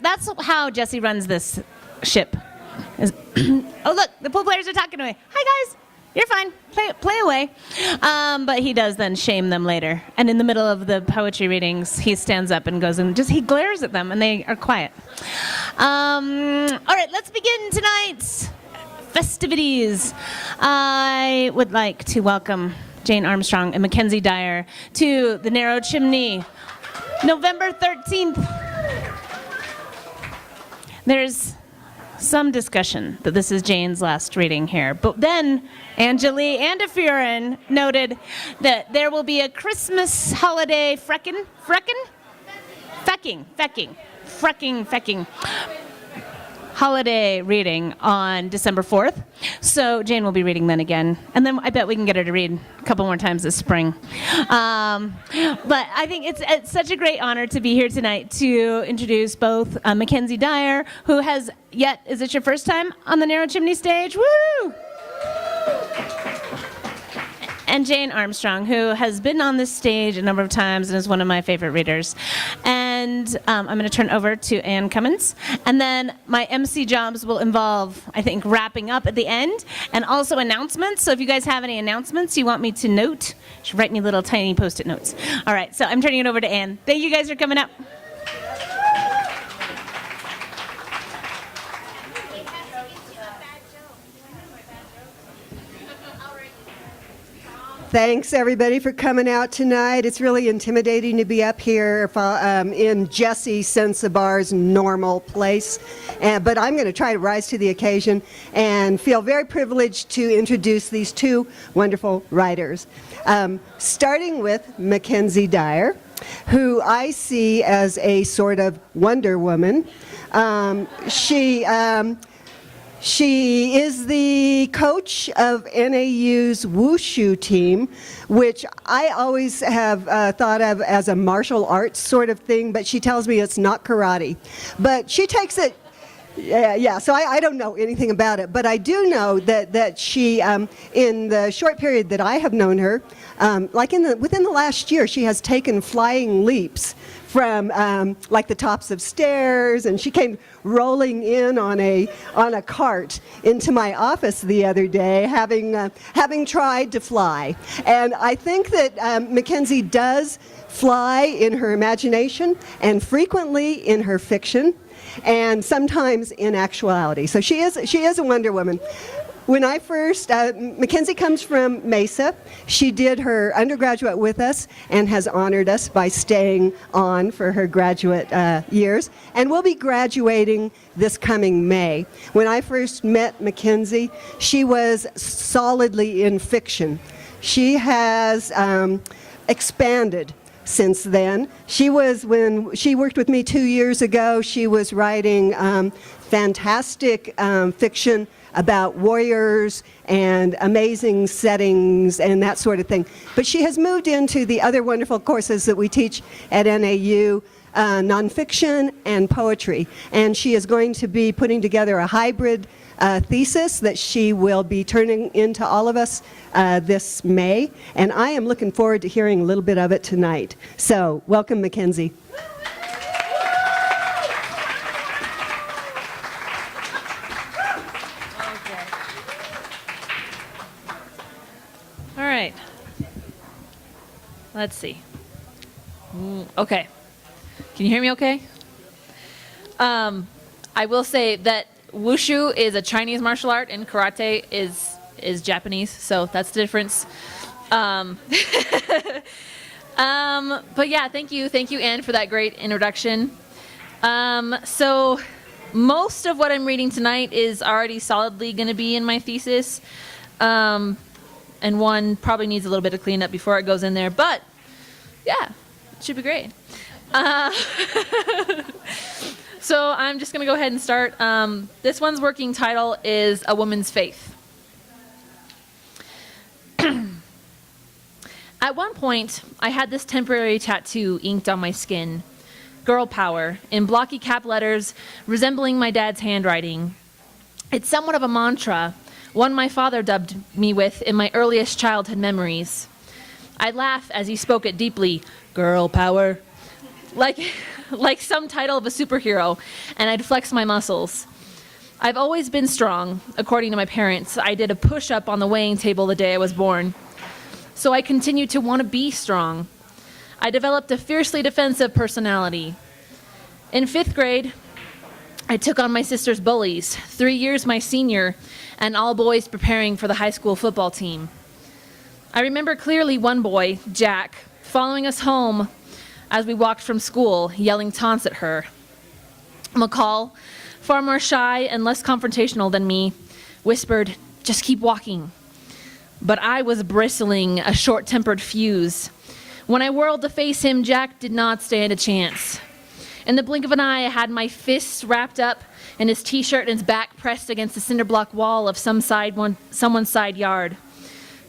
That's how Jesse runs this ship. Oh, look, the pool players are talking to me. Hi, guys. You're fine. Play away. But he does then shame them later. And in the middle of the poetry readings, he stands up and goes and he glares at them, and they are quiet. All right, let's begin tonight's festivities. I would like to welcome Jane Armstrong and Mackenzie Dyer to the Narrow Chimney, November 13th. There's some discussion that this is Jane's last reading here, but then Anjali and Afirin noted that there will be a Christmas holiday fecking holiday reading on December 4th. So Jane will be reading then again. And then I bet we can get her to read a couple more times this spring. But I think it's such a great honor to be here tonight to introduce both Mackenzie Dyer, who is it your first time on the Narrow Chimney stage? Woo! And Jane Armstrong, who has been on this stage a number of times and is one of my favorite readers. And I'm going to turn over to Ann Cummins. And then my MC jobs will involve, I think, wrapping up at the end and also announcements. So if you guys have any announcements you want me to note, you should write me little tiny Post-it notes. All right, so I'm turning it over to Ann. Thank you guys for coming up. Thanks, everybody, for coming out tonight. It's really intimidating to be up here in Jesse Sensabar's normal place. But I'm going to try to rise to the occasion and feel very privileged to introduce these two wonderful writers. Starting with Mackenzie Dyer, who I see as a sort of Wonder Woman. She is the coach of NAU's Wushu team, which I always have thought of as a martial arts sort of thing, but she tells me it's not karate. But she takes it, so I don't know anything about it, but I do know that she, in the short period that I have known her, within the last year, she has taken flying leaps from like the tops of stairs, and she came rolling in on a cart into my office the other day, having tried to fly. And I think that Mackenzie does fly in her imagination and frequently in her fiction, and sometimes in actuality. So she is a Wonder Woman. When I first, Mackenzie comes from Mesa. She did her undergraduate with us and has honored us by staying on for her graduate years. And we'll be graduating this coming May. When I first met Mackenzie, she was solidly in fiction. She has expanded since then. When she worked with me 2 years ago, she was writing fantastic fiction about warriors and amazing settings and that sort of thing. But she has moved into the other wonderful courses that we teach at NAU, nonfiction and poetry. And she is going to be putting together a hybrid thesis that she will be turning into all of us this May. And I am looking forward to hearing a little bit of it tonight. So, welcome, Mackenzie. All right. Let's see. Okay. Can you hear me okay? I will say that Wushu is a Chinese martial art and karate is Japanese, so that's the difference. But yeah, thank you, Anne, for that great introduction. So most of what I'm reading tonight is already solidly going to be in my thesis. And one probably needs a little bit of cleanup before it goes in there, but yeah, it should be great. So I'm just going to go ahead and start. This one's working title is A Woman's Faith. At one point, I had this temporary tattoo inked on my skin, Girl Power, in blocky cap letters resembling my dad's handwriting. It's somewhat of a mantra, one my father dubbed me with in my earliest childhood memories. I'd laugh as he spoke it deeply, Girl Power, like like some title of a superhero, and I'd flex my muscles. I've always been strong, according to my parents. I did a push-up on the weighing table the day I was born. So I continued to want to be strong. I developed a fiercely defensive personality. In 5th grade, I took on my sister's bullies, 3 years my senior, and all boys preparing for the high school football team. I remember clearly one boy, Jack, following us home as we walked from school, yelling taunts at her. McCall, far more shy and less confrontational than me, whispered, "Just keep walking." But I was bristling, a short-tempered fuse. When I whirled to face him, Jack did not stand a chance. In the blink of an eye, I had my fists wrapped up in his t-shirt and his back pressed against the cinder block wall of someone's side yard.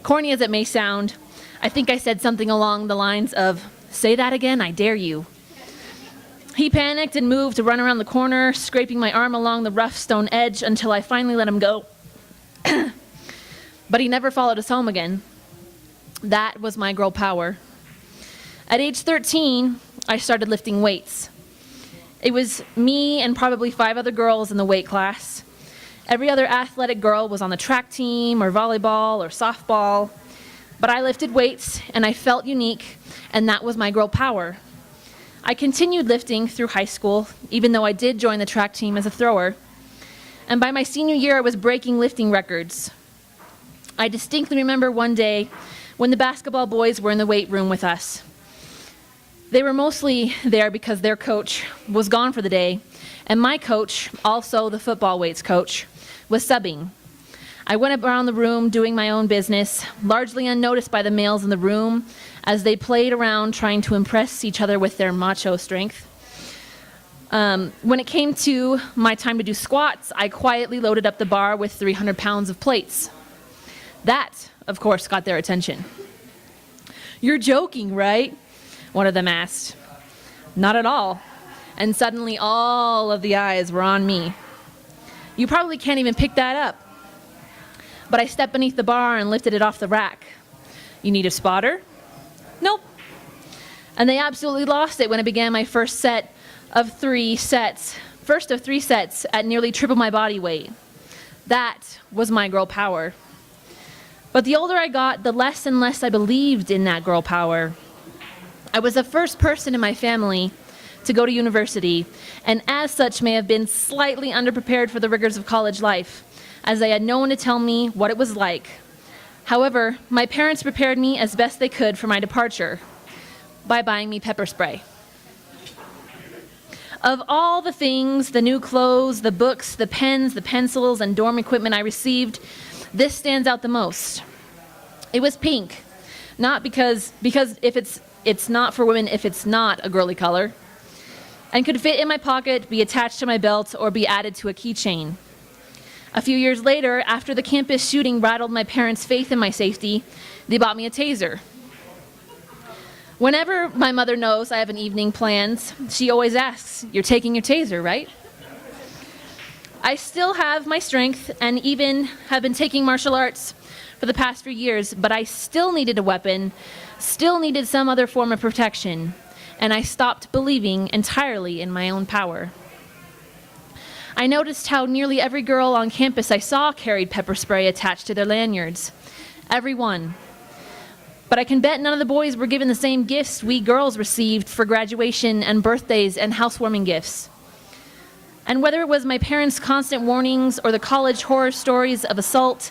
Corny as it may sound, I think I said something along the lines of, "Say that again, I dare you." He panicked and moved to run around the corner, scraping my arm along the rough stone edge until I finally let him go. But he never followed us home again. That was my girl power. At age 13, I started lifting weights. It was me and probably 5 other girls in the weight class. Every other athletic girl was on the track team or volleyball or softball. But I lifted weights and I felt unique, and that was my girl power. I continued lifting through high school, even though I did join the track team as a thrower. And by my senior year, I was breaking lifting records. I distinctly remember one day when the basketball boys were in the weight room with us. They were mostly there because their coach was gone for the day, and my coach, also the football weights coach, was subbing. I went around the room doing my own business, largely unnoticed by the males in the room as they played around trying to impress each other with their macho strength. When it came to my time to do squats, I quietly loaded up the bar with 300 pounds of plates. That, of course, got their attention. "You're joking, right?" one of them asked. "Not at all." And suddenly all of the eyes were on me. "You probably can't even pick that up." But I stepped beneath the bar and lifted it off the rack. "You need a spotter?" "Nope." And they absolutely lost it when I began my first of 3 sets at nearly triple my body weight. That was my girl power. But the older I got, the less and less I believed in that girl power. I was the first person in my family to go to university, and as such may have been slightly underprepared for the rigors of college life, as they had no one to tell me what it was like. However, my parents prepared me as best they could for my departure by buying me pepper spray. Of all the things, the new clothes, the books, the pens, the pencils, and dorm equipment I received, this stands out the most. It was pink, not because if it's not for women if it's not a girly color, and could fit in my pocket, be attached to my belt, or be added to a keychain. A few years later, after the campus shooting rattled my parents' faith in my safety, they bought me a taser. Whenever my mother knows I have an evening planned, she always asks, "You're taking your taser, right?" I still have my strength and even have been taking martial arts for the past few years, but I still needed a weapon, still needed some other form of protection, and I stopped believing entirely in my own power. I noticed how nearly every girl on campus I saw carried pepper spray attached to their lanyards. Every one. But I can bet none of the boys were given the same gifts we girls received for graduation and birthdays and housewarming gifts. And whether it was my parents' constant warnings or the college horror stories of assault,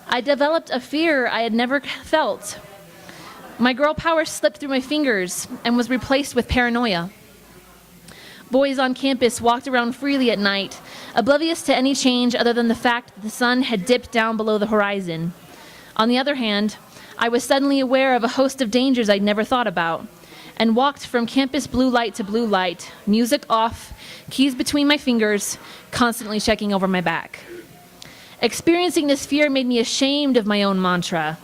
I developed a fear I had never felt. My girl power slipped through my fingers and was replaced with paranoia. Boys on campus walked around freely at night, oblivious to any change other than the fact that the sun had dipped down below the horizon. On the other hand, I was suddenly aware of a host of dangers I'd never thought about, and walked from campus blue light to blue light, music off, keys between my fingers, constantly checking over my back. Experiencing this fear made me ashamed of my own mantra.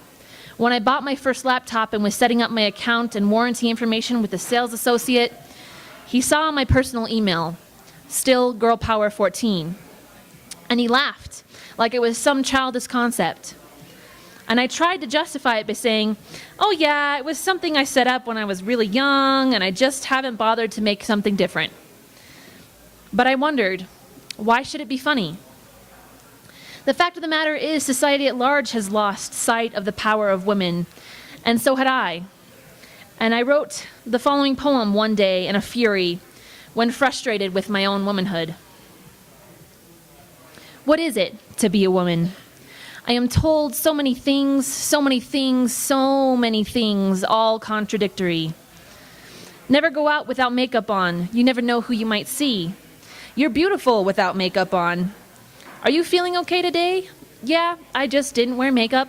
When I bought my first laptop and was setting up my account and warranty information with a sales associate, he saw my personal email, still Girl Power 14, and he laughed like it was some childish concept. And I tried to justify it by saying, oh yeah, it was something I set up when I was really young, and I just haven't bothered to make something different. But I wondered, why should it be funny? The fact of the matter is, society at large has lost sight of the power of women, and so had I. And I wrote the following poem one day in a fury when frustrated with my own womanhood. What is it to be a woman? I am told so many things, so many things, so many things, all contradictory. Never go out without makeup on. You never know who you might see. You're beautiful without makeup on. Are you feeling okay today? Yeah, I just didn't wear makeup.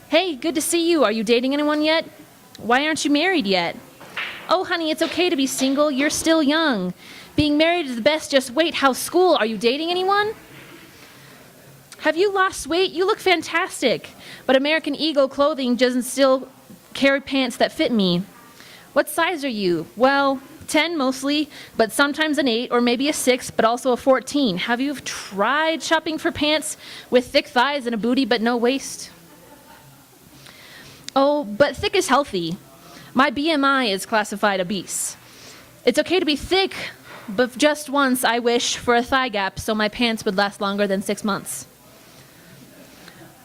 Hey, good to see you. Are you dating anyone yet? Why aren't you married yet? Oh, honey, it's okay to be single. You're still young. Being married is the best. Just wait. How's school? Are you dating anyone? Have you lost weight? You look fantastic. But American Eagle clothing doesn't still carry pants that fit me. What size are you? Well, 10 mostly, but sometimes an 8 or maybe a 6, but also a 14. Have you tried shopping for pants with thick thighs and a booty but no waist? Oh, but thick is healthy. My BMI is classified obese. It's okay to be thick, but just once I wish for a thigh gap so my pants would last longer than 6 months.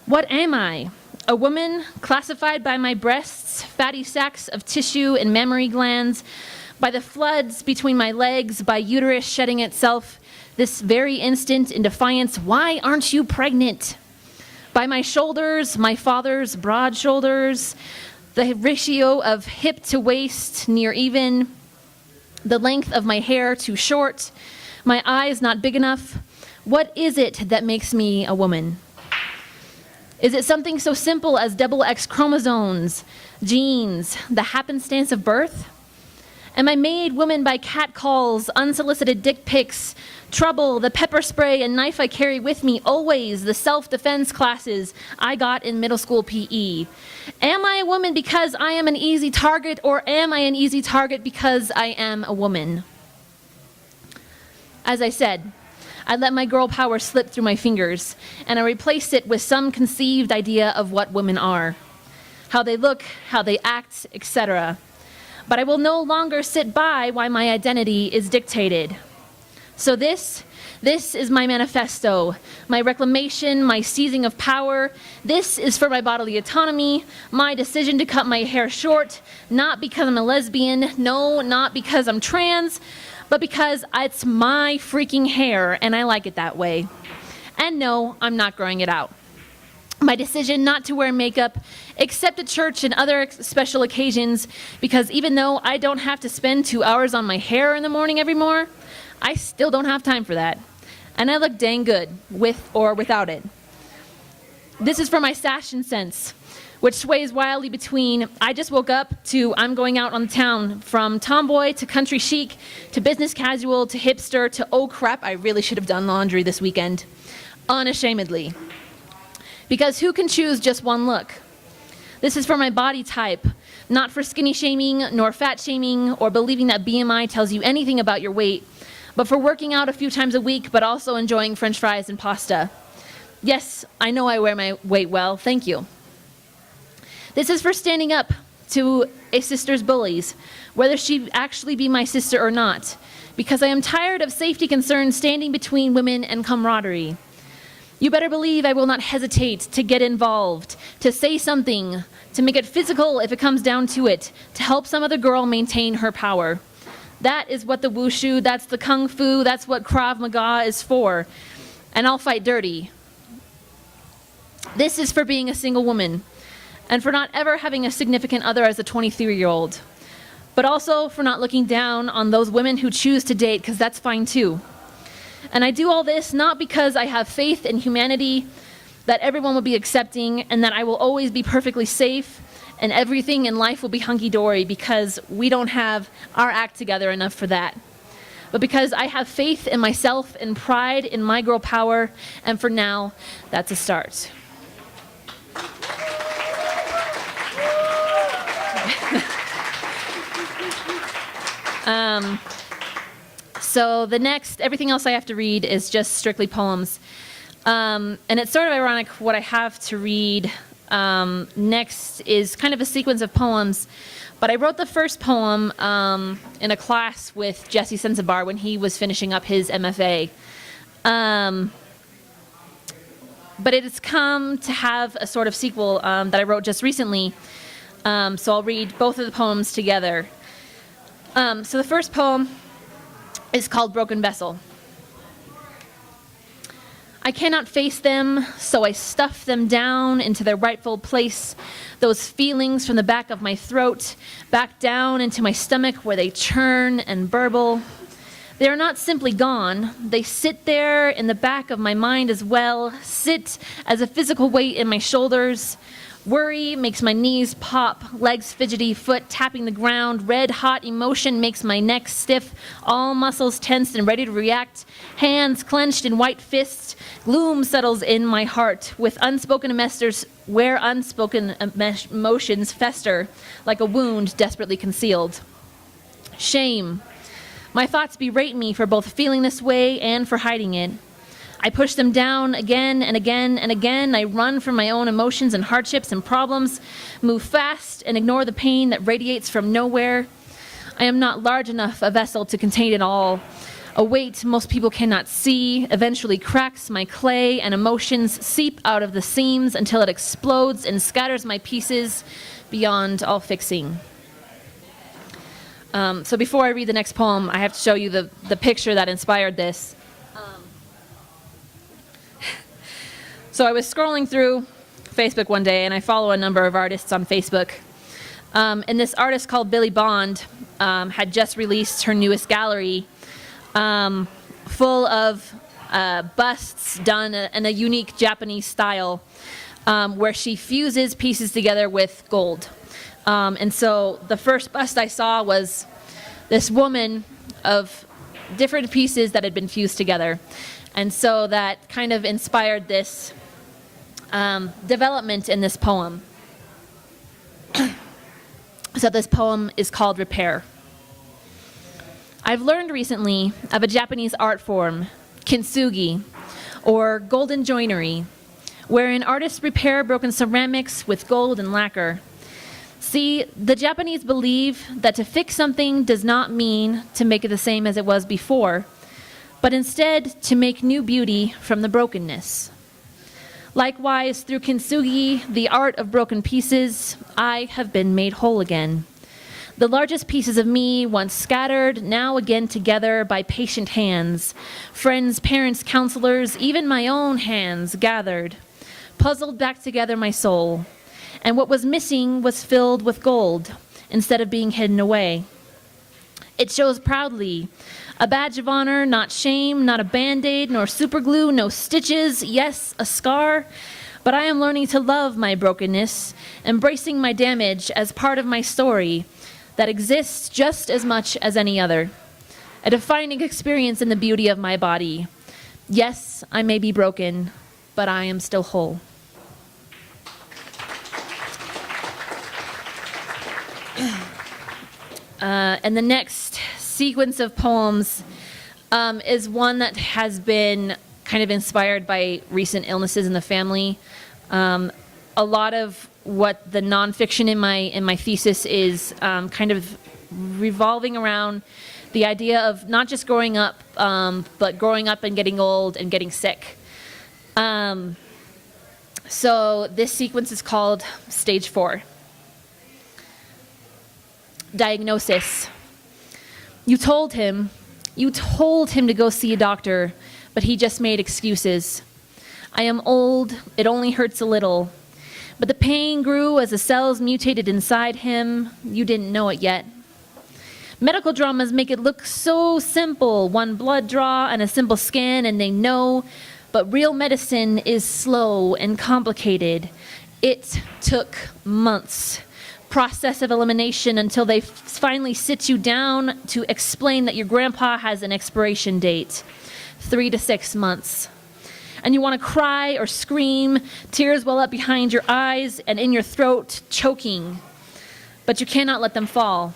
What am I? A woman classified by my breasts, fatty sacs of tissue and mammary glands, by the floods between my legs, by uterus shedding itself this very instant in defiance, why aren't you pregnant? By my shoulders, my father's broad shoulders, the ratio of hip to waist near even, the length of my hair too short, my eyes not big enough. What is it that makes me a woman? Is it something so simple as double X chromosomes, genes, the happenstance of birth? Am I made woman by catcalls, unsolicited dick pics, trouble, the pepper spray and knife I carry with me always, the self-defense classes I got in middle school PE? Am I a woman because I am an easy target, or am I an easy target because I am a woman? As I said, I let my girl power slip through my fingers, and I replaced it with some conceived idea of what women are, how they look, how they act, etc. But I will no longer sit by while my identity is dictated. So this is my manifesto, my reclamation, my seizing of power. This is for my bodily autonomy, my decision to cut my hair short, not because I'm a lesbian, no, not because I'm trans, but because it's my freaking hair and I like it that way. And no, I'm not growing it out. My decision not to wear makeup, except at church and other special occasions, because even though I don't have to spend 2 hours on my hair in the morning every morning, I still don't have time for that. And I look dang good, with or without it. This is for my fashion sense, which sways wildly between I just woke up to I'm going out on the town, from tomboy to country chic to business casual to hipster to oh crap, I really should have done laundry this weekend. Unashamedly. Because who can choose just one look? This is for my body type, not for skinny shaming, nor fat shaming, or believing that BMI tells you anything about your weight, but for working out a few times a week, but also enjoying French fries and pasta. Yes, I know I wear my weight well, thank you. This is for standing up to a sister's bullies, whether she actually be my sister or not, because I am tired of safety concerns standing between women and camaraderie. You better believe I will not hesitate to get involved, to say something, to make it physical if it comes down to it, to help some other girl maintain her power. That is what the wushu, that's the kung fu, that's what Krav Maga is for. And I'll fight dirty. This is for being a single woman, and for not ever having a significant other as a 23-year-old. But also for not looking down on those women who choose to date, because that's fine too. And I do all this not because I have faith in humanity, that everyone will be accepting, and that I will always be perfectly safe, and everything in life will be hunky-dory, because we don't have our act together enough for that. But because I have faith in myself and pride in my girl power, and for now, that's a start. So the next, everything else I have to read is just strictly poems. And it's sort of ironic what I have to read next is kind of a sequence of poems. But I wrote the first poem in a class with Jesse Sensabar when he was finishing up his MFA. But it has come to have a sort of sequel that I wrote just recently. So I'll read both of the poems together. So the first poem is called Broken Vessel. I cannot face them, so I stuff them down into their rightful place. Those feelings from the back of my throat, back down into my stomach where they churn and burble. They are not simply gone. They sit there in the back of my mind as well, sit as a physical weight in my shoulders. Worry makes my knees pop, legs fidgety, foot tapping the ground. Red hot emotion makes my neck stiff, all muscles tensed and ready to react. Hands clenched in white fists. Gloom settles in my heart with unspoken emesters where unspoken emotions fester like a wound desperately concealed. Shame. My thoughts berate me for both feeling this way and for hiding it. I push them down again and again and again. I run from my own emotions and hardships and problems, move fast and ignore the pain that radiates from nowhere. I am not large enough a vessel to contain it all. A weight most people cannot see eventually cracks my clay, and emotions seep out of the seams until it explodes and scatters my pieces beyond all fixing. So before I read the next poem, I have to show you the picture that inspired this. So I was scrolling through Facebook one day, and I follow a number of artists on Facebook. And this artist called Billy Bond had just released her newest gallery full of busts done in a unique Japanese style where she fuses pieces together with gold. And so the first bust I saw was this woman of different pieces that had been fused together. And so that kind of inspired this development in this poem. So this poem is called Repair. I've learned recently of a Japanese art form, kintsugi, or golden joinery, wherein artists repair broken ceramics with gold and lacquer. See, the Japanese believe that to fix something does not mean to make it the same as it was before, but instead to make new beauty from the brokenness. Likewise, through kintsugi, the art of broken pieces, I have been made whole again. The largest pieces of me, once scattered, now again together by patient hands, friends, parents, counselors, even my own hands gathered, puzzled back together my soul. And what was missing was filled with gold, instead of being hidden away. It shows proudly, a badge of honor, not shame, not a Band-Aid, nor superglue, no stitches, yes, a scar. But I am learning to love my brokenness, embracing my damage as part of my story that exists just as much as any other. A defining experience in the beauty of my body. Yes, I may be broken, but I am still whole. And the next sequence of poems is one that has been kind of inspired by recent illnesses in the family. A lot of what the nonfiction in my thesis is kind of revolving around the idea of not just growing up, but growing up and getting old and getting sick. So this sequence is called Stage 4. Diagnosis. You told him to go see a doctor, but he just made excuses. I am old, it only hurts a little. But the pain grew as the cells mutated inside him. You didn't know it yet. Medical dramas make it look so simple. One blood draw and a simple scan and they know. But real medicine is slow and complicated. It took months. Process of elimination until they finally sit you down to explain that your grandpa has an expiration date, 3 to 6 months. And you want to cry or scream, tears well up behind your eyes and in your throat, choking. But you cannot let them fall.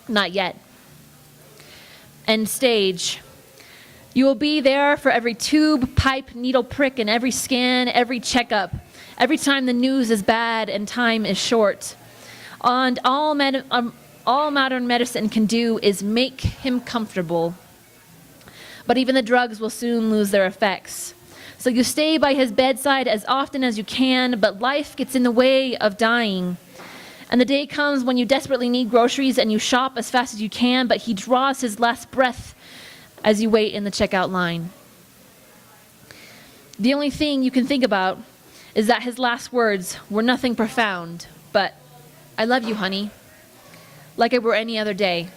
Not yet. End stage. You will be there for every tube, pipe, needle prick, and every scan, every checkup, every time the news is bad and time is short. And all modern medicine can do is make him comfortable. But even the drugs will soon lose their effects. So you stay by his bedside as often as you can, but life gets in the way of dying. And the day comes when you desperately need groceries and you shop as fast as you can, but he draws his last breath as you wait in the checkout line. The only thing you can think about is that his last words were nothing profound, but "I love you, honey," like it were any other day.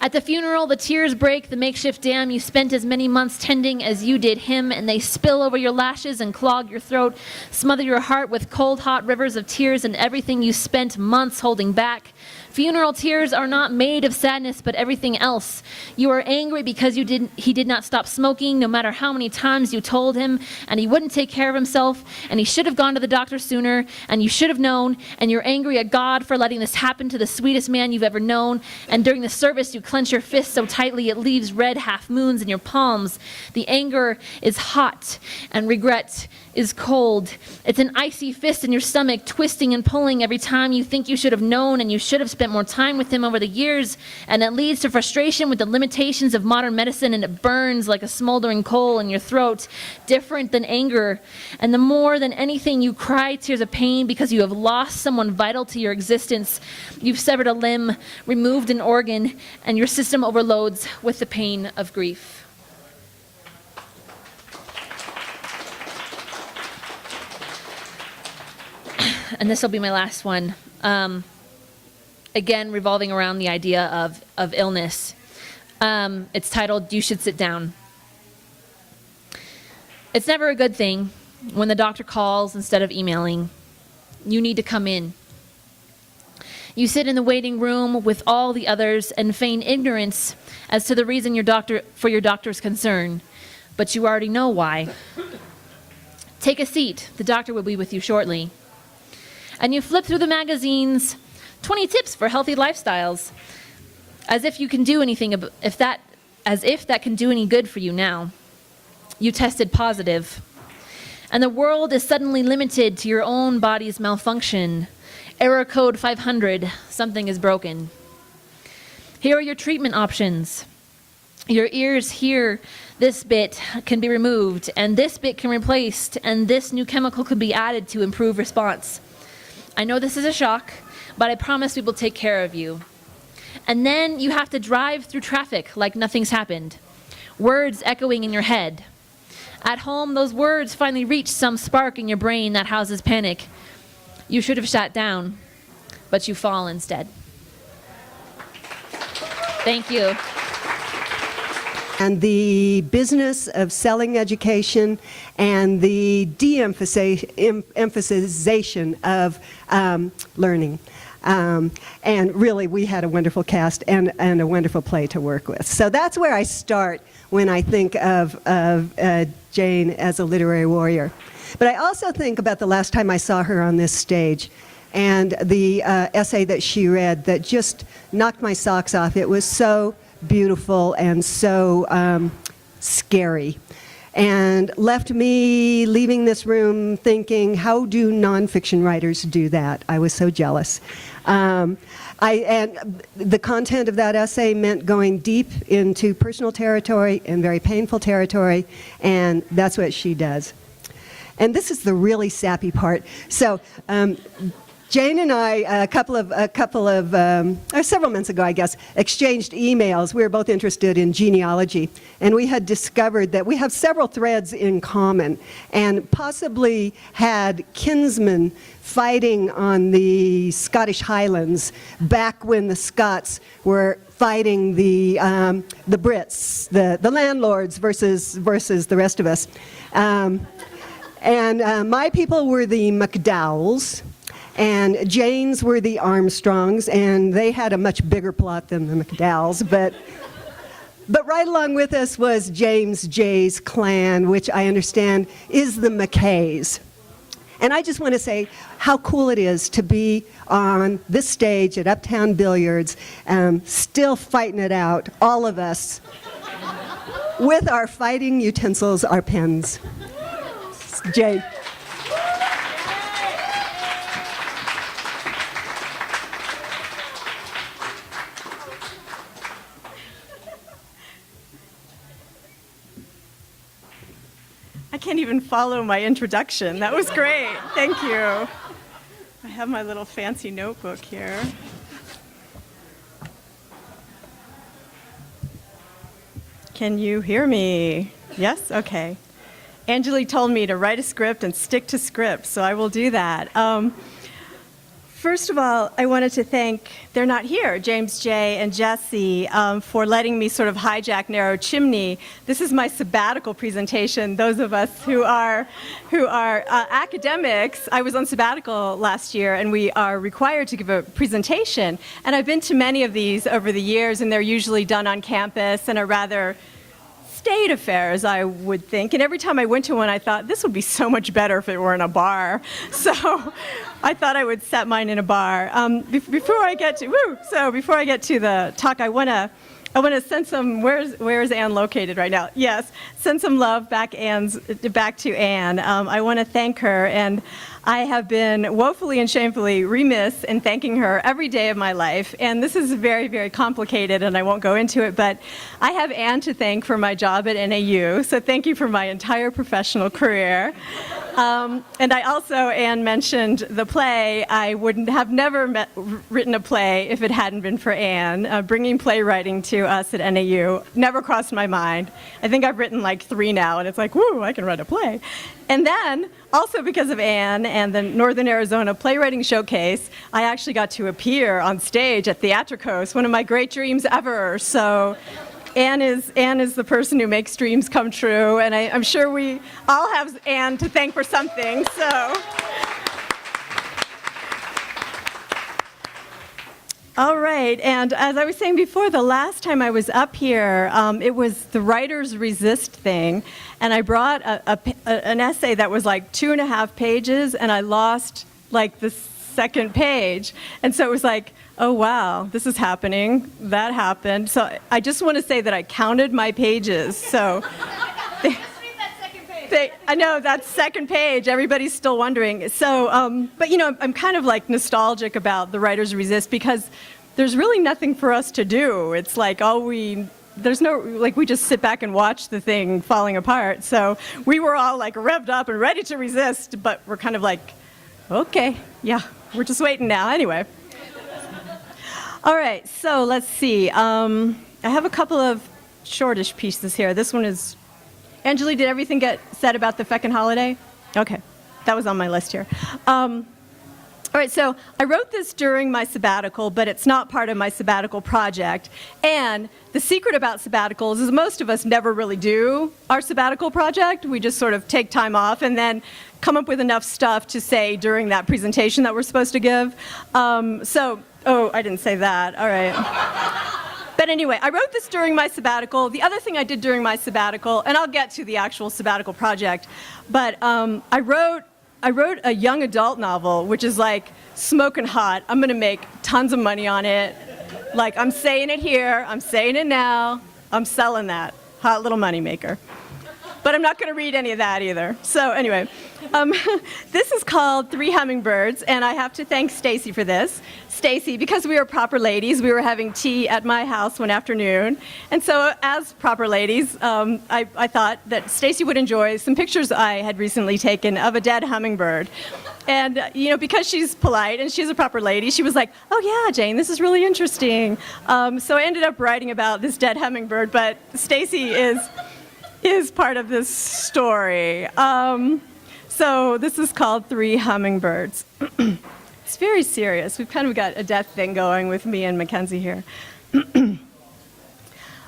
At the funeral, the tears break the makeshift dam you spent as many months tending as you did him, and they spill over your lashes and clog your throat, smother your heart with cold, hot rivers of tears and everything you spent months holding back. Funeral tears are not made of sadness, but everything else. You are angry because he did not stop smoking, no matter how many times you told him, and he wouldn't take care of himself, and he should have gone to the doctor sooner, and you should have known, and you're angry at God for letting this happen to the sweetest man you've ever known, and during the service you clench your fist so tightly it leaves red half moons in your palms. The anger is hot, and regret is cold. It's an icy fist in your stomach, twisting and pulling every time you think you should have known and you should have spent more time with him over the years, and it leads to frustration with the limitations of modern medicine, and it burns like a smoldering coal in your throat, different than anger. And the more than anything, you cry tears of pain because you have lost someone vital to your existence. You've severed a limb, removed an organ, and your system overloads with the pain of grief. And this will be my last one. Again, revolving around the idea of illness. It's titled, "You Should Sit Down." It's never a good thing when the doctor calls instead of emailing. You need to come in. You sit in the waiting room with all the others and feign ignorance as to the reason your doctor's concern, but you already know why. Take a seat. The doctor will be with you shortly. And you flip through the magazines, 20 tips for healthy lifestyles, as if you can do anything, as if that can do any good for you now. You tested positive. And the world is suddenly limited to your own body's malfunction. Error code 500, something is broken. Here are your treatment options. Your ears hear this bit can be removed, and this bit can be replaced, and this new chemical could be added to improve response. I know this is a shock, but I promise we will take care of you. And then you have to drive through traffic like nothing's happened. Words echoing in your head. At home, those words finally reach some spark in your brain that houses panic. You should have sat down, but you fall instead. Thank you. And the business of selling education and the de-emphasization of learning. And really, we had a wonderful cast and a wonderful play to work with. So that's where I start when I think of Jane as a literary warrior. But I also think about the last time I saw her on this stage and the essay that she read that just knocked my socks off. It was so beautiful and so scary, and left me leaving this room thinking, how do nonfiction writers do that? I was so jealous. And the content of that essay meant going deep into personal territory and very painful territory, and that's what she does. And this is the really sappy part. So Jane and I, several months ago, I guess, exchanged emails. We were both interested in genealogy, and we had discovered that we have several threads in common, and possibly had kinsmen fighting on the Scottish Highlands back when the Scots were fighting the Brits, the landlords versus the rest of us. And my people were the McDowells. And Jane's were the Armstrongs, and they had a much bigger plot than the McDowells. But right along with us was James Jay's clan, which I understand is the McKays. And I just want to say how cool it is to be on this stage at Uptown Billiards, still fighting it out, all of us, with our fighting utensils, our pens. Jay. I can't even follow my introduction. That was great. Thank you. I have my little fancy notebook here. Can you hear me? Yes? Okay. Angeli told me to write a script and stick to script, so I will do that. First of all, I wanted to thank, they're not here, James J. and Jesse, for letting me sort of hijack Narrow Chimney. This is my sabbatical presentation. Those of us who are academics, I was on sabbatical last year, and we are required to give a presentation. And I've been to many of these over the years, and they're usually done on campus and are rather state affairs, I would think. And every time I went to one, I thought, this would be so much better if it were in a bar. So I thought I would set mine in a bar. Before I get to the talk, I want to send some, where is Anne located right now? Yes, send some love back to Anne. I want to thank her, and I have been woefully and shamefully remiss in thanking her every day of my life. And this is very, very complicated, and I won't go into it, but I have Anne to thank for my job at NAU, so thank you for my entire professional career. And I also, Anne mentioned the play. I wouldn't have never written a play if it hadn't been for Anne. Bringing playwriting to us at NAU never crossed my mind. I think I've written like 3 now, and it's like, woo, I can write a play. And then, also because of Anne and the Northern Arizona Playwriting Showcase, I actually got to appear on stage at Theatricos, one of my great dreams ever. So Anne is the person who makes dreams come true, and I'm sure we all have Anne to thank for something. So, all right, and as I was saying before, the last time I was up here, it was the Writers Resist thing, and I brought an essay that was like 2.5 pages, and I lost like the second page, and so it was like, oh wow, this is happening, that happened. So I just want to say that I counted my pages, so I know, that's second page. Everybody's still wondering. So, but you know, I'm kind of like nostalgic about the Writers Resist because there's really nothing for us to do. It's like we just sit back and watch the thing falling apart. So we were all like revved up and ready to resist, but we're kind of like, okay, yeah, we're just waiting now. Anyway. All right, so let's see. I have a couple of shortish pieces here. This one is, Angeli, did everything get said about the feckin' holiday? Okay, that was on my list here. All right, so I wrote this during my sabbatical, but it's not part of my sabbatical project. And the secret about sabbaticals is most of us never really do our sabbatical project. We just sort of take time off and then come up with enough stuff to say during that presentation that we're supposed to give. Oh, I didn't say that. All right. But anyway, I wrote this during my sabbatical. The other thing I did during my sabbatical, and I'll get to the actual sabbatical project, but I wrote a young adult novel, which is like smoking hot. I'm going to make tons of money on it. Like, I'm saying it here. I'm saying it now. I'm selling that. Hot little moneymaker. But I'm not going to read any of that either. So anyway, this is called 3 Hummingbirds, and I have to thank Stacy for this. Stacy, because we are proper ladies, we were having tea at my house one afternoon. And so as proper ladies, I thought that Stacy would enjoy some pictures I had recently taken of a dead hummingbird. And, you know, because she's polite and she's a proper lady, she was like, oh yeah, Jane, this is really interesting. So I ended up writing about this dead hummingbird, but Stacy is part of this story. So this is called 3 Hummingbirds. It's very serious. We've kind of got a death thing going with me and Mackenzie here.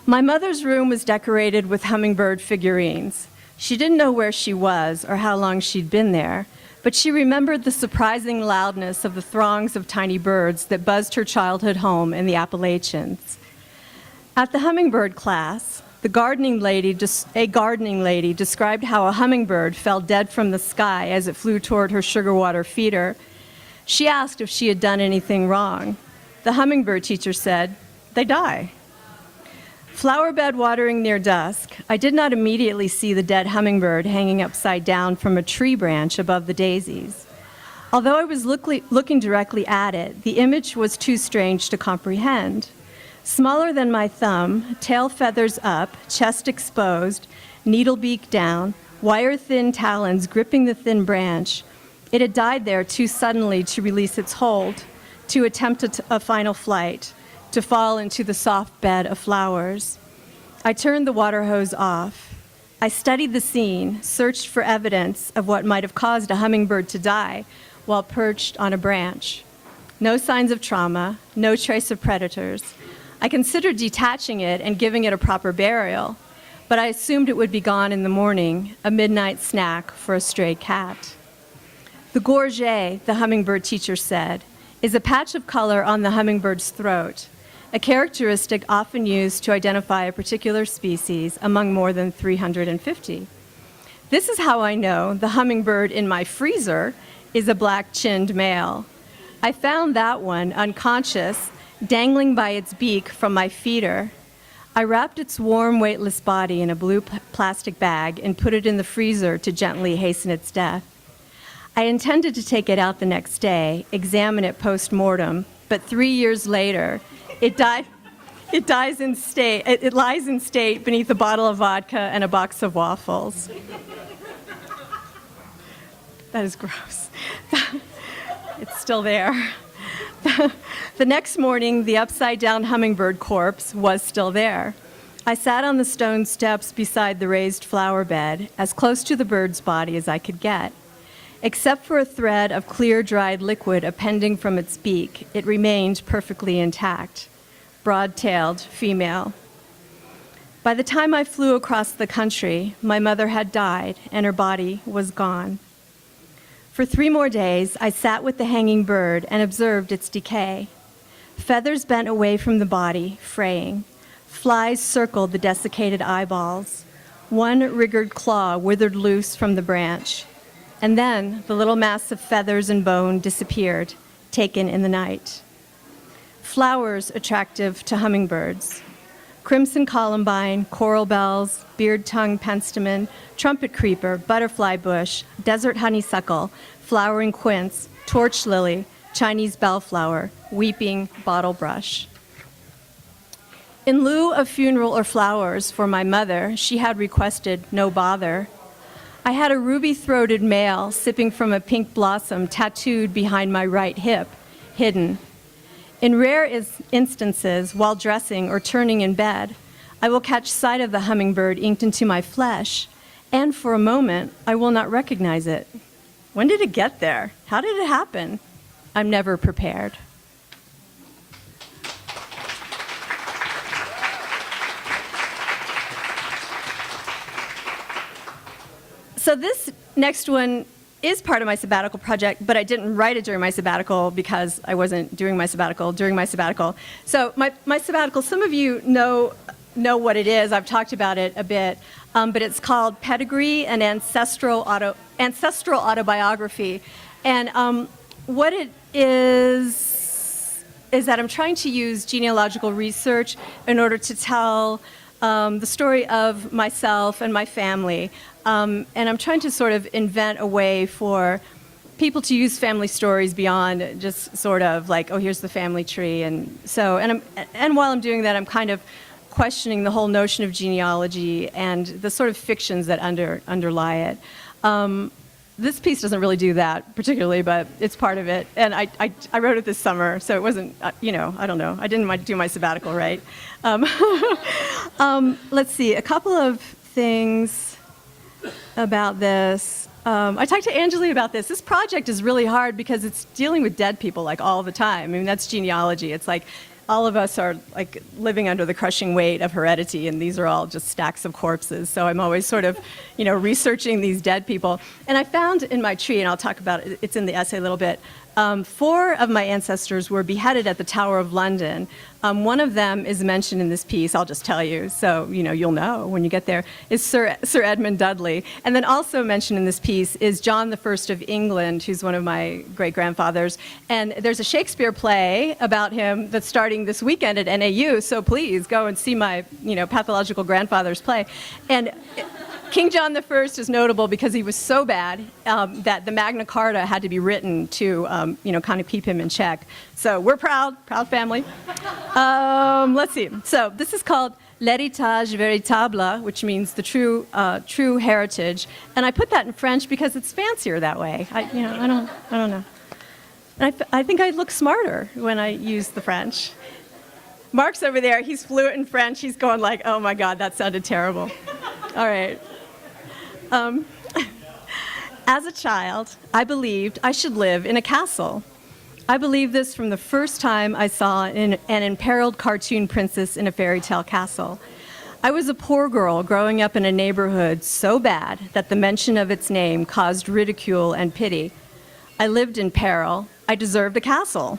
My mother's room was decorated with hummingbird figurines. She didn't know where she was or how long she'd been there, but she remembered the surprising loudness of the throngs of tiny birds that buzzed her childhood home in the Appalachians. At the hummingbird class, A gardening lady described how a hummingbird fell dead from the sky as it flew toward her sugar water feeder. She asked if she had done anything wrong. The hummingbird teacher said, "They die." Flower bed watering near dusk, I did not immediately see the dead hummingbird hanging upside down from a tree branch above the daisies. Although I was looking directly at it, the image was too strange to comprehend. Smaller than my thumb, tail feathers up, chest exposed, needle beak down, wire-thin talons gripping the thin branch, it had died there too suddenly to release its hold, to attempt a final flight, to fall into the soft bed of flowers. I turned the water hose off. I studied the scene, searched for evidence of what might have caused a hummingbird to die while perched on a branch. No signs of trauma, no trace of predators. I considered detaching it and giving it a proper burial, but I assumed it would be gone in the morning, a midnight snack for a stray cat. The gorget, the hummingbird teacher said, is a patch of color on the hummingbird's throat, a characteristic often used to identify a particular species among more than 350. This is how I know the hummingbird in my freezer is a black-chinned male. I found that one unconscious, dangling by its beak from my feeder. I wrapped its warm, weightless body in a blue plastic bag and put it in the freezer to gently hasten its death. I intended to take it out the next day, examine it post-mortem, but 3 years later, it lies in state beneath a bottle of vodka and a box of waffles. That is gross. It's still there. The next morning, the upside-down hummingbird corpse was still there. I sat on the stone steps beside the raised flower bed, as close to the bird's body as I could get. Except for a thread of clear, dried liquid appending from its beak, it remained perfectly intact. Broad-tailed, female. By the time I flew across the country, my mother had died and her body was gone. For 3 more days, I sat with the hanging bird and observed its decay. Feathers bent away from the body, fraying. Flies circled the desiccated eyeballs. One rigged claw withered loose from the branch. And then the little mass of feathers and bone disappeared, taken in the night. Flowers attractive to hummingbirds. Crimson columbine, coral bells, beard-tongued penstemon, trumpet creeper, butterfly bush, desert honeysuckle, flowering quince, torch lily, Chinese bellflower, weeping bottlebrush. In lieu of funeral or flowers for my mother, she had requested no bother. I had a ruby-throated male sipping from a pink blossom tattooed behind my right hip, hidden. In rare instances, while dressing or turning in bed, I will catch sight of the hummingbird inked into my flesh, and for a moment, I will not recognize it. When did it get there? How did it happen? I'm never prepared. So this next one is part of my sabbatical project, but I didn't write it during my sabbatical because I wasn't doing my sabbatical during my sabbatical. So my sabbatical, some of you know what it is. I've talked about it a bit, but it's called Pedigree and Ancestral Autobiography. And what it is that I'm trying to use genealogical research in order to tell the story of myself and my family. And I'm trying to sort of invent a way for people to use family stories beyond just sort of like, oh, here's the family tree. And while I'm doing that, I'm kind of questioning the whole notion of genealogy and the sort of fictions that underlie it. This piece doesn't really do that particularly, but it's part of it. And I wrote it this summer, so it wasn't, I don't know. I didn't do my sabbatical right. Let's see, a couple of things about this. I talked to Anjali about this. This project is really hard because it's dealing with dead people like all the time. I mean, that's genealogy. It's like all of us are like living under the crushing weight of heredity, and these are all just stacks of corpses. So I'm always sort of, researching these dead people. And I found in my tree, and I'll talk about it, it's in the essay a little bit, 4 of my ancestors were beheaded at the Tower of London. One of them is mentioned in this piece, I'll just tell you, so you'll know when you get there, is Sir Edmund Dudley. And then also mentioned in this piece is John I of England, who's one of my great-grandfathers. And there's a Shakespeare play about him that's starting this weekend at NAU, so please go and see my pathological grandfather's play. And King John I is notable because he was so bad that the Magna Carta had to be written to, kind of keep him in check. So we're proud family. Let's see. So this is called L'héritage véritable, which means the true heritage. And I put that in French because it's fancier that way. I don't know. And I think I look smarter when I use the French. Mark's over there. He's fluent in French. He's going like, oh my God, that sounded terrible. All right. As a child, I believed I should live in a castle. I believed this from the first time I saw an imperiled cartoon princess in a fairy tale castle. I was a poor girl growing up in a neighborhood so bad that the mention of its name caused ridicule and pity. I lived in peril. I deserved a castle.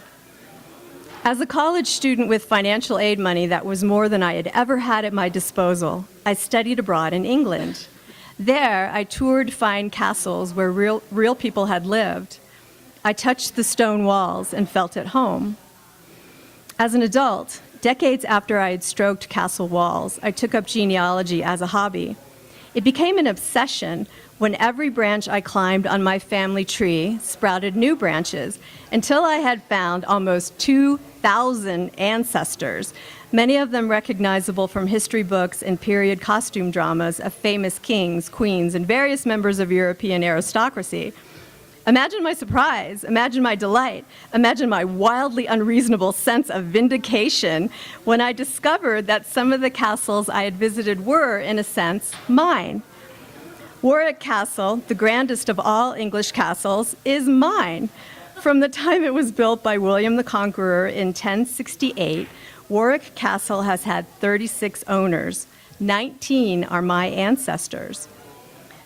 As a college student with financial aid money that was more than I had ever had at my disposal, I studied abroad in England. There, I toured fine castles where real people had lived. I touched the stone walls and felt at home. As an adult, decades after I had stroked castle walls, I took up genealogy as a hobby. It became an obsession when every branch I climbed on my family tree sprouted new branches until I had found almost 2,000 ancestors, many of them recognizable from history books and period costume dramas of famous kings, queens, and various members of European aristocracy. Imagine my surprise, imagine my delight, imagine my wildly unreasonable sense of vindication when I discovered that some of the castles I had visited were, in a sense, mine. Warwick Castle, the grandest of all English castles, is mine. From the time it was built by William the Conqueror in 1068, Warwick Castle has had 36 owners. 19 are my ancestors.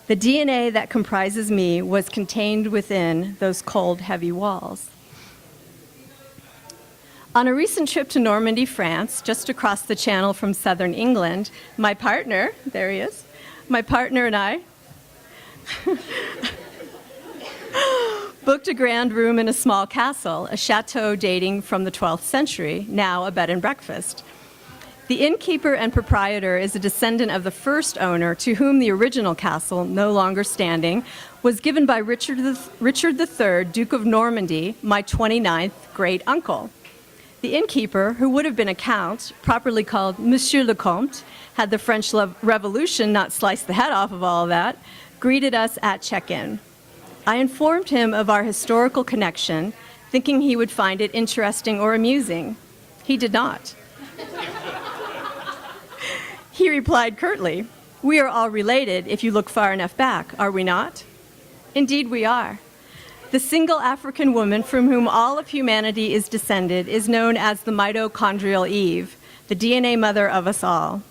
The DNA that comprises me was contained within those cold, heavy walls. On a recent trip to Normandy, France, just across the channel from southern England, my partner, there he is, my partner and I booked a grand room in a small castle, a chateau dating from the 12th century, now a bed and breakfast. The innkeeper and proprietor is a descendant of the first owner, to whom the original castle, no longer standing, was given by Richard III, Duke of Normandy, my 29th great-uncle. The innkeeper, who would have been a count, properly called Monsieur le Comte, had the French Revolution not sliced the head off of all of that, greeted us at check-in. I informed him of our historical connection, thinking he would find it interesting or amusing. He did not. He replied curtly, "We are all related if you look far enough back, are we not?" Indeed we are. The single African woman from whom all of humanity is descended is known as the mitochondrial Eve, the DNA mother of us all.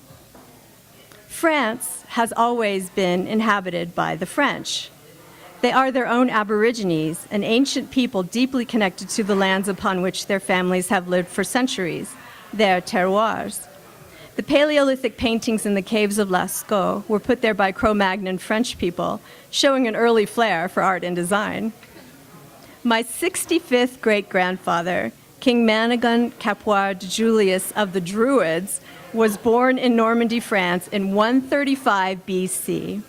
France has always been inhabited by the French. They are their own aborigines, an ancient people deeply connected to the lands upon which their families have lived for centuries, their terroirs. The Paleolithic paintings in the caves of Lascaux were put there by Cro-Magnon French people, showing an early flair for art and design. My 65th great-grandfather, King Manigan Capoir de Julius of the Druids, was born in Normandy, France in 135 BC.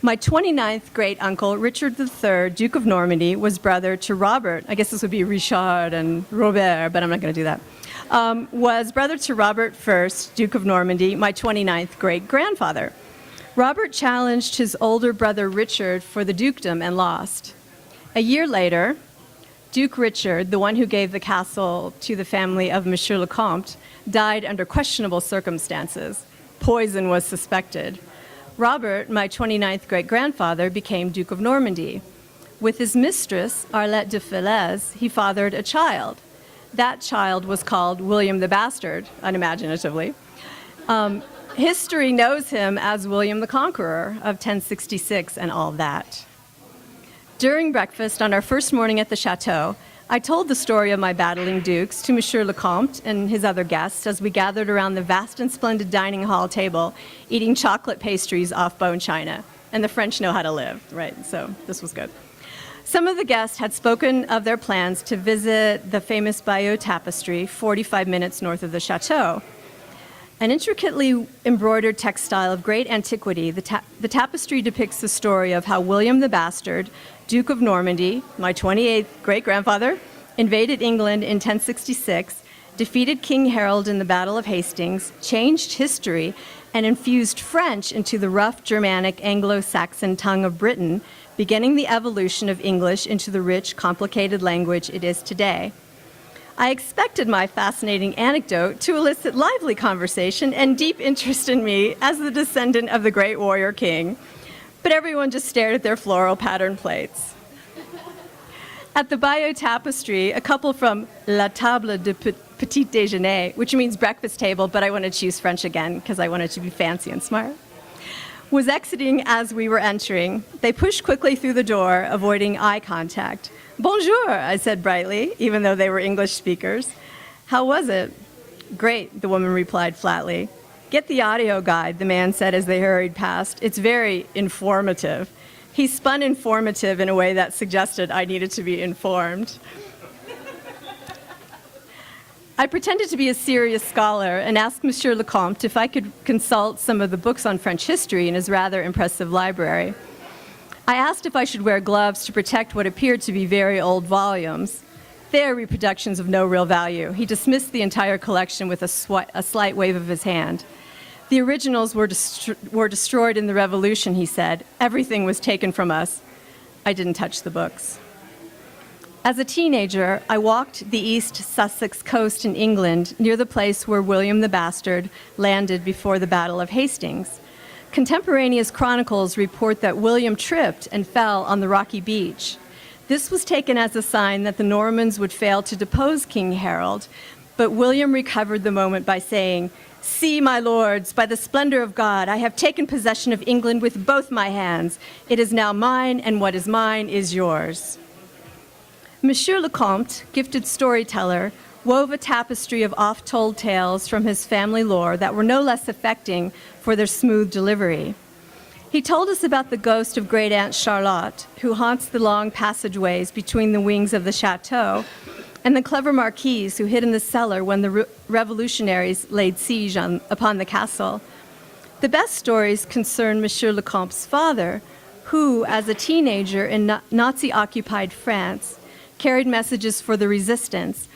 My 29th great-uncle, Richard III, Duke of Normandy, was brother to Robert. I guess this would be Richard and Robert, but I'm not going to do that. Was brother to Robert I, Duke of Normandy, my 29th great-grandfather. Robert challenged his older brother Richard for the dukedom and lost. A year later, Duke Richard, the one who gave the castle to the family of Monsieur le Comte, died under questionable circumstances. Poison was suspected. Robert, my 29th great-grandfather, became Duke of Normandy. With his mistress, Arlette de Falaise, he fathered a child. That child was called William the Bastard, unimaginatively. History knows him as William the Conqueror of 1066 and all that. During breakfast on our first morning at the chateau, I told the story of my battling dukes to Monsieur Lecomte and his other guests as we gathered around the vast and splendid dining hall table, eating chocolate pastries off bone china. And the French know how to live, right? So this was good. Some of the guests had spoken of their plans to visit the famous Bayeux tapestry, 45 minutes north of the chateau. An intricately embroidered textile of great antiquity, the tapestry depicts the story of how William the Bastard, Duke of Normandy, my 28th great-grandfather, invaded England in 1066, defeated King Harold in the Battle of Hastings, changed history, and infused French into the rough Germanic Anglo-Saxon tongue of Britain, beginning the evolution of English into the rich, complicated language it is today. I expected my fascinating anecdote to elicit lively conversation and deep interest in me as the descendant of the great warrior king, but everyone just stared at their floral pattern plates. At the Bayeux tapestry, a couple from La Table de Petit Déjeuner, which means breakfast table, but I want to choose French again because I wanted to be fancy and smart, was exiting as we were entering. They pushed quickly through the door, avoiding eye contact. Bonjour, I said brightly, even though they were English speakers. How was it? Great, the woman replied flatly. Get the audio guide, the man said as they hurried past. It's very informative. He spun informative in a way that suggested I needed to be informed. I pretended to be a serious scholar and asked Monsieur Lecomte if I could consult some of the books on French history in his rather impressive library. I asked if I should wear gloves to protect what appeared to be very old volumes. They are reproductions of no real value. He dismissed the entire collection with a slight wave of his hand. The originals were destroyed in the Revolution, he said. Everything was taken from us. I didn't touch the books. As a teenager, I walked the East Sussex coast in England near the place where William the Bastard landed before the Battle of Hastings. Contemporaneous chronicles report that William tripped and fell on the rocky beach. This was taken as a sign that the Normans would fail to depose King Harold, but William recovered the moment by saying, "See, my lords, by the splendor of God, I have taken possession of England with both my hands. It is now mine, and what is mine is yours." Monsieur Lecomte, gifted storyteller, wove a tapestry of oft-told tales from his family lore that were no less affecting for their smooth delivery. He told us about the ghost of Great Aunt Charlotte, who haunts the long passageways between the wings of the chateau, and the clever marquise who hid in the cellar when the revolutionaries laid siege upon the castle. The best stories concern Monsieur Lecomte's father, who, as a teenager in Nazi-occupied France, carried messages for the resistance,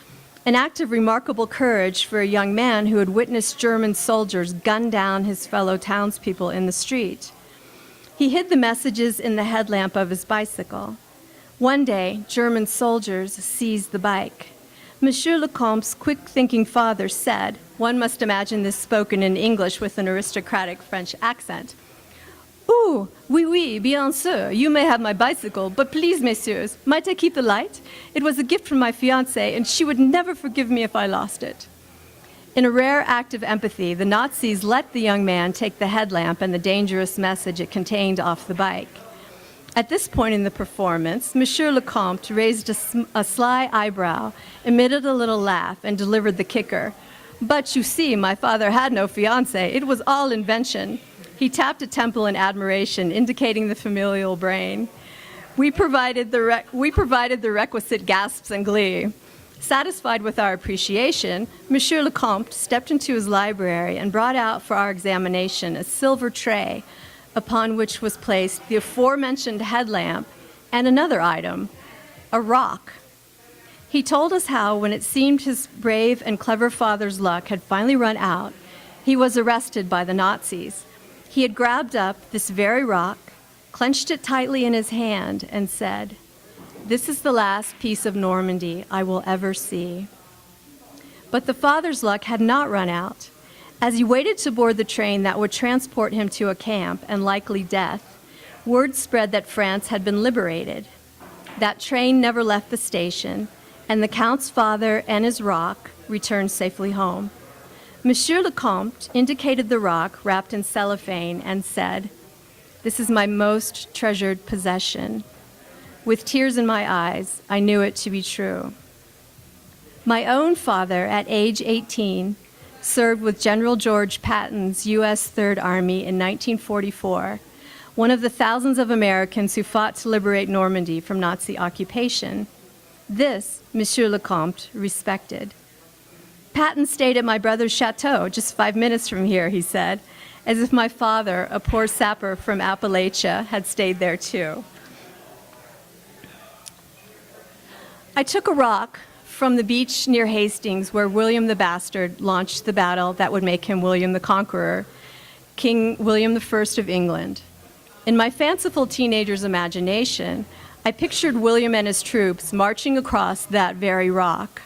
an act of remarkable courage for a young man who had witnessed German soldiers gun down his fellow townspeople in the street. He hid the messages in the headlamp of his bicycle. One day, German soldiers seized the bike. Monsieur Lecomte's quick-thinking father said, one must imagine this spoken in English with an aristocratic French accent, "Oh, oui, bien sûr, you may have my bicycle, but please, messieurs, might I keep the light? It was a gift from my fiancée, and she would never forgive me if I lost it." In a rare act of empathy, the Nazis let the young man take the headlamp and the dangerous message it contained off the bike. At this point in the performance, Monsieur Lecomte raised a sly eyebrow, emitted a little laugh, and delivered the kicker. "But you see, my father had no fiancée. It was all invention." He tapped a temple in admiration, indicating the familial brain. We provided the requisite gasps and glee. Satisfied with our appreciation, Monsieur Lecomte stepped into his library and brought out for our examination a silver tray upon which was placed the aforementioned headlamp and another item, a rock. He told us how, when it seemed his brave and clever father's luck had finally run out, he was arrested by the Nazis. He had grabbed up this very rock, clenched it tightly in his hand, and said, "This is the last piece of Normandy I will ever see." But the father's luck had not run out. As he waited to board the train that would transport him to a camp and likely death, word spread that France had been liberated. That train never left the station, and the Count's father and his rock returned safely home. Monsieur Lecomte indicated the rock wrapped in cellophane and said, "This is my most treasured possession." With tears in my eyes, I knew it to be true. My own father, at age 18, served with General George Patton's U.S. Third Army in 1944, one of the thousands of Americans who fought to liberate Normandy from Nazi occupation. This, Monsieur Lecomte respected. Patton stayed at my brother's chateau, just 5 minutes from here, he said, as if my father, a poor sapper from Appalachia, had stayed there too. I took a rock from the beach near Hastings where William the Bastard launched the battle that would make him William the Conqueror, King William I of England. In my fanciful teenager's imagination, I pictured William and his troops marching across that very rock.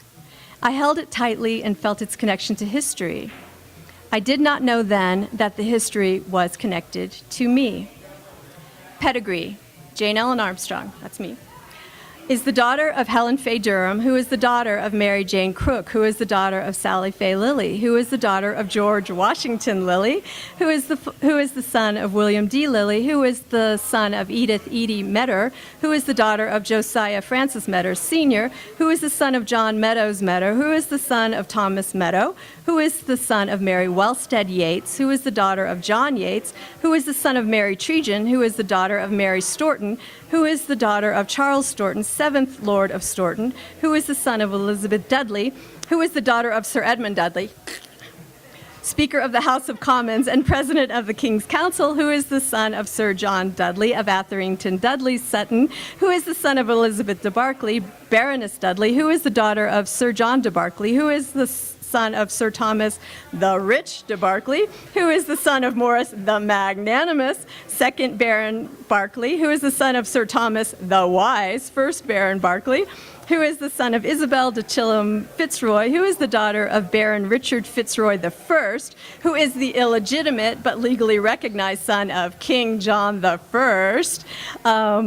I held it tightly and felt its connection to history. I did not know then that the history was connected to me. Pedigree, Jane Ellen Armstrong, that's me, is the daughter of Helen Fay Durham, who is the daughter of Mary Jane Crook, who is the daughter of Sally Faye Lilly, who is the daughter of George Washington Lilly, who is the son of William D. Lilly, who is the son of Edith Edie Metter, who is the daughter of Josiah Francis Metter Sr., who is the son of John Meadows Metter, who is the son of Thomas Meadow, who is the son of Mary Wellstead Yates, who is the daughter of John Yates, who is the son of Mary Trejan, who is the daughter of Mary Storton, who is the daughter of Charles Storton, 7th Lord of Storton, who is the son of Elizabeth Dudley, who is the daughter of Sir Edmund Dudley, Speaker of the House of Commons and President of the King's Council, who is the son of Sir John Dudley of Atherington Dudley Sutton, who is the son of Elizabeth de Berkeley, Baroness Dudley, who is the daughter of Sir John de Berkeley, who is the son of Sir Thomas the Rich de Berkeley, who is the son of Morris the Magnanimous, 2nd Baron Berkeley, who is the son of Sir Thomas the Wise, 1st Baron Berkeley, who is the son of Isabel de Chilham Fitzroy, who is the daughter of Baron Richard Fitzroy I, who is the illegitimate but legally recognized son of King John I,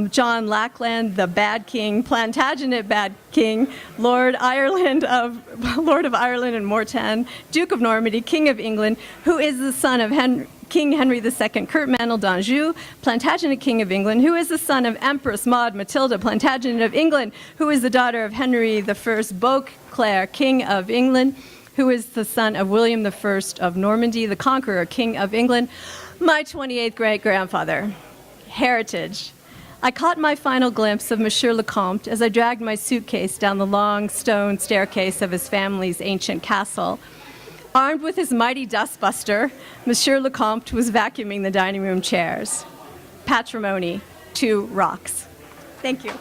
John Lackland, the Bad King, Plantagenet Bad King, Lord of Ireland and Mortain, Duke of Normandy, King of England, who is the son of King Henry II Curtmanel d'Anjou, Plantagenet King of England, who is the son of Empress Maud Matilda Plantagenet of England, who is the daughter of Henry I Beauclerc, King of England, who is the son of William I of Normandy, the Conqueror, King of England, my 28th great-grandfather. Heritage. I caught my final glimpse of Monsieur Lecomte as I dragged my suitcase down the long stone staircase of his family's ancient castle. Armed with his mighty dustbuster, Monsieur Lecomte was vacuuming the dining room chairs. Patrimony, 2 rocks. Thank you.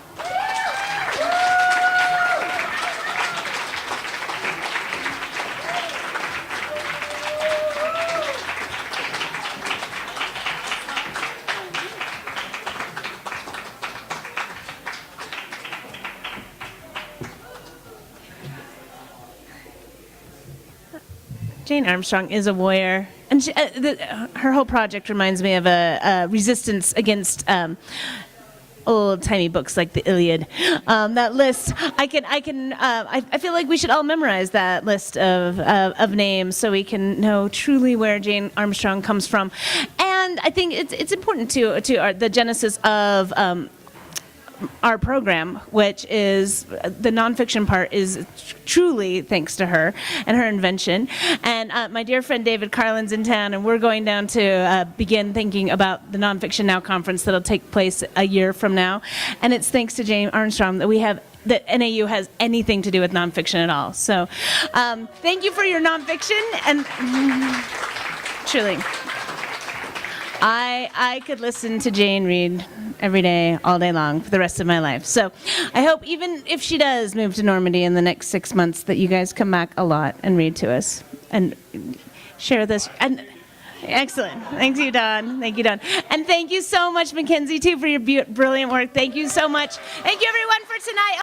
Jane Armstrong is a warrior, and her whole project reminds me of a resistance against old-timey books like the Iliad. That list, I feel like we should all memorize that list of names so we can know truly where Jane Armstrong comes from. And I think it's important to the genesis of our program, which is the nonfiction part, is truly thanks to her and her invention. And my dear friend David Carlin's in town, and we're going down to begin thinking about the Nonfiction Now conference that'll take place a year from now. And it's thanks to Jane Armstrong that NAU has anything to do with nonfiction at all. So thank you for your nonfiction, and truly. I could listen to Jane read every day, all day long, for the rest of my life. So I hope even if she does move to Normandy in the next 6 months, that you guys come back a lot and read to us and share this. And excellent. Thank you, Don. Thank you, Don. And thank you so much, Mackenzie, too, for your brilliant work. Thank you so much. Thank you, everyone, for tonight.